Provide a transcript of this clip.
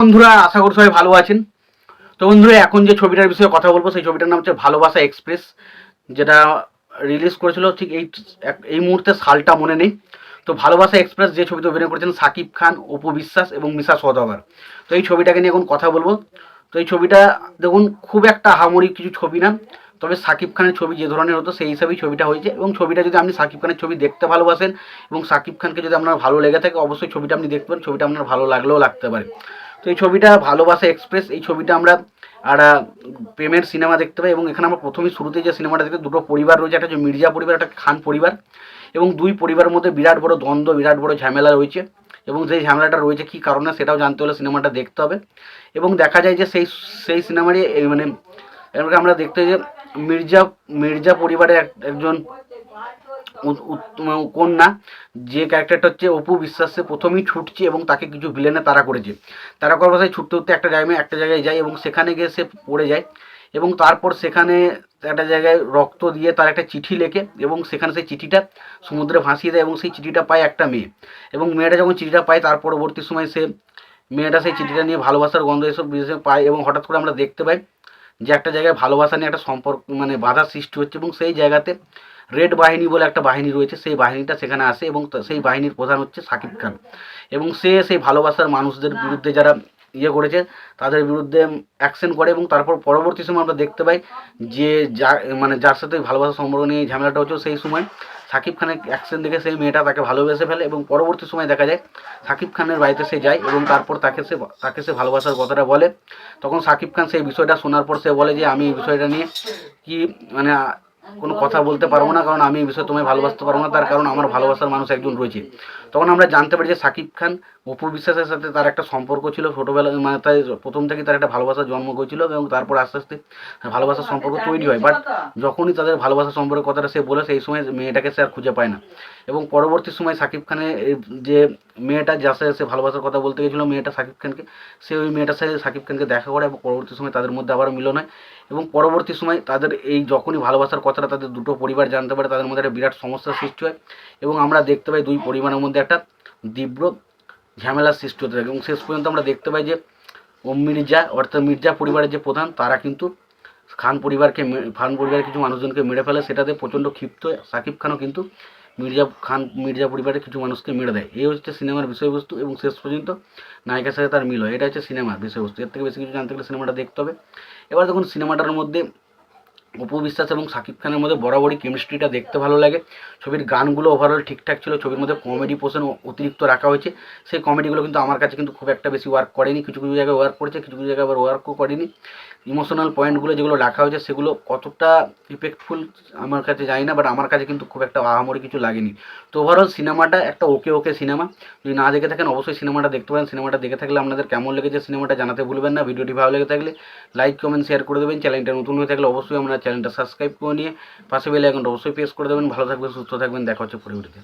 বন্ধুরা, আশা করি সবাই ভালো আছেন। তো বন্ধুরা, এখন যে ছবিটার বিষয়ে কথা বলবো সেই ছবিটার নাম হচ্ছে ভালোবাসা এক্সপ্রেস, যেটা রিলিজ করেছিল ঠিক এই মুহূর্তে সালটা মনে নেই। তো ভালোবাসা এক্সপ্রেস যে ছবিতে অভিনয় করেছেন সাকিব খান, অপু বিশ্বাস এবং মিশা সওদাগর। তো এই ছবিটাকে নিয়ে এখন কথা বলবো। তো এই ছবিটা দেখুন, খুব একটা আহামরি কিছু ছবি না, তবে সাকিব খানের ছবি যে ধরনের হতো সেই হিসাবেই ছবিটা হয়েছে। এবং ছবিটা যদি আপনি সাকিব খানের ছবি দেখতে ভালোবাসেন এবং সাকিব খানকে যদি আপনার ভালো লেগে থাকে, অবশ্যই ছবিটা আপনি দেখতে পারেন। ছবিটা আপনার ভালো লাগলেও লাগতে পারে। তো এই ছবিটা ভালোবাসা এক্সপ্রেস, এই ছবিটা আমরা একটা প্রেমের সিনেমা দেখতে পাই। এবং এখানে আমরা প্রথমেই শুরুতে যে সিনেমাটা দেখতে, দুটো পরিবার রয়েছে, একটা হচ্ছে মির্জা পরিবার, একটা খান পরিবার। এবং দুই পরিবারের মধ্যে বিরাট বড় দ্বন্দ্ব, বিরাট বড় ঝামেলা রয়েছে। এবং সেই ঝামেলাটা রয়েছে কী কারণে সেটাও জানতে হলে সিনেমাটা দেখতে হবে। এবং দেখা যায় যে সেই সেই সিনেমারই মানে আমরা দেখতে যে মির্জা মির্জা পরিবারের একজন কন্যা, যে ক্যারেক্টারটা হচ্ছে অপু বিশ্বাস, সে প্রথমেই ছুটছে এবং তাকে কিছু ভিলেনে তাড়া করেছে। তাড়া করার পাশে ছুটতে ছুটতে একটা জায়গায় যায় এবং সেখানে গিয়ে সে পড়ে যায়। এবং তারপর সেখানে একটা জায়গায় রক্ত দিয়ে তার একটা চিঠি লেখে এবং সেখানে সেই চিঠিটা সমুদ্রে ভাসিয়ে দেয় এবং সেই চিঠিটা পায় একটা মেয়ে। এবং মেয়েটা যখন চিঠিটা পায়, তার পরবর্তী সময় মেয়েটা সেই চিঠিটা নিয়ে ভালোবাসার গন্ধ এসব বিষয় পায়। এবং হঠাৎ করে আমরা দেখতে পাই যে একটা জায়গায় ভালোবাসা নিয়ে একটা সম্পর্ক মানে বাধার সৃষ্টি হচ্ছে। এবং সেই জায়গাতে রেড বাহিনী বলে একটা বাহিনী রয়েছে, সেই বাহিনীটা সেখানে আসে এবং সেই বাহিনীর প্রধান হচ্ছে সাকিব খান। এবং সে সেই ভালোবাসার মানুষদের বিরুদ্ধে যারা করেছে তাদের বিরুদ্ধে অ্যাকশন করে। এবং তারপর পরবর্তী সময় আমরা দেখতে পাই যে যার সাথে ভালোবাসার সম্পর্ক নিয়ে ঝামেলাটা হচ্ছে, সেই সময় সাকিব খানের অ্যাকশন দেখে সেই মেয়েটা তাকে ভালোবেসে ফেলে। এবং পরবর্তী সময় দেখা যায় সাকিব খানের বাড়িতে সে যায় এবং তারপর তাকে সে ভালোবাসার কথাটা বলে। তখন সাকিব খান সেই বিষয়টা শোনার পর সে বলে যে আমি এই বিষয়টা নিয়ে কি মানে কোনো কথা বলতে পারবো না, কারণ আমি এই বিষয়ে তোমায় ভালোবাসতে পারবো না, তার কারণ আমার ভালোবাসার মানুষ একজন রয়েছে। তখন আমরা জানতে পারি যে সাকিব খান অপু বিশ্বাসের সাথে তার একটা সম্পর্ক ছিল ছোটোবেলা, মানে তাই প্রথম থেকেই তার একটা ভালোবাসার জন্ম হয়েছিল এবং তারপর আস্তে আস্তে ভালোবাসার সম্পর্ক তৈরি হয়। বাট যখনই তাদের ভালোবাসার সম্পর্কের কথাটা সে বলে, সেই সময় মেয়েটাকে সে আর খুঁজে পায় না। এবং পরবর্তী সময় সাকিব খানের যে মেয়েটা যার সাথে সে ভালোবাসার কথা বলতে গেছিলো, মেয়েটা সাকিব খানকে, সে ওই মেয়েটার সাথে সাকিব খানকে দেখা করে এবং পরবর্তী সময় তাদের মধ্যে আবার মিলন হয়। এবং পরবর্তী সময় তাদের এই যখনই ভালোবাসার কথাটা তাদের দুটো পরিবার জানতে পারে, তাদের মধ্যে একটা বিরাট সমস্যার সৃষ্টি হয়। এবং আমরা দেখতে পাই দুই পরিবারের মধ্যে একটা তীব্র ঝামেলার সৃষ্টি হতে থাকে। এবং শেষ পর্যন্ত আমরা দেখতে পাই যে মির্জা, অর্থাৎ মির্জা পরিবারের যে প্রধান, তারা কিন্তু খান পরিবারের কিছু মানুষজনকে মেরে ফেলে। সেটাতে প্রচণ্ড ক্ষিপ্ত সাকিব খানও কিন্তু মির্জা পরিবারের কিছু মানুষকে মেরে দেয়। এই হচ্ছে সিনেমার বিষয়বস্তু। এবং শেষ পর্যন্ত নায়িকার সাথে তার মিল হয়। এটা হচ্ছে সিনেমার বিষয়বস্তু। এর থেকে বেশি কিছু জানতে গেলে সিনেমাটা দেখতে হবে। এবার দেখুন, সিনেমাটার মধ্যে অপু বিশ্বাস এবং সাকিব খানের মধ্যে বরাবরই কেমিস্ট্রিটা দেখতে ভালো লাগে। ছবির গানগুলো ওভারঅল ঠিকঠাক ছিল। ছবির মধ্যে কমেডি পোর্শন অতিরিক্ত রাখা হয়েছে। সেই কমেডিগুলো কিন্তু আমার কাছে কিন্তু খুব একটা বেশি ওয়ার্ক করেনি। কিছু কিছু জায়গায় ওয়ার্ক করেছে, কিছু কিছু জায়গায় আবার ওয়ার্কও করেনি। ইমোশনাল পয়েন্টগুলো যেগুলো রাখা হয়েছে সেগুলো কতটা ইফেক্টফুল আমার কাছে জানি না, বাট আমার কাছে কিন্তু খুব একটা আহামরি কিছু লাগেনি। তো ওভারঅল সিনেমাটা একটা ওকে সিনেমা। যদি না দেখে থাকেন অবশ্যই সিনেমাটা দেখতে পারেন। সিনেমাটা দেখে থাকলে আপনাদের কেমন লেগেছে সিনেমাটা জানাতে ভুলবেন না। ভিডিওটি ভালো লেগে থাকলে লাইক কমেন্ট শেয়ার করে দেবেন। চ্যানেলটা নতুন হয়ে থাকলে অবশ্যই আমরা চ্যানেলটা সাবস্ক্রাইব করে নিয়ে পাশে বেল আইকনটা অবশ্যই প্রেস করে দেবেন। ভালো থাকবেন, সুস্থ থাকবেন, দেখা হচ্ছে পরবর্তীতে।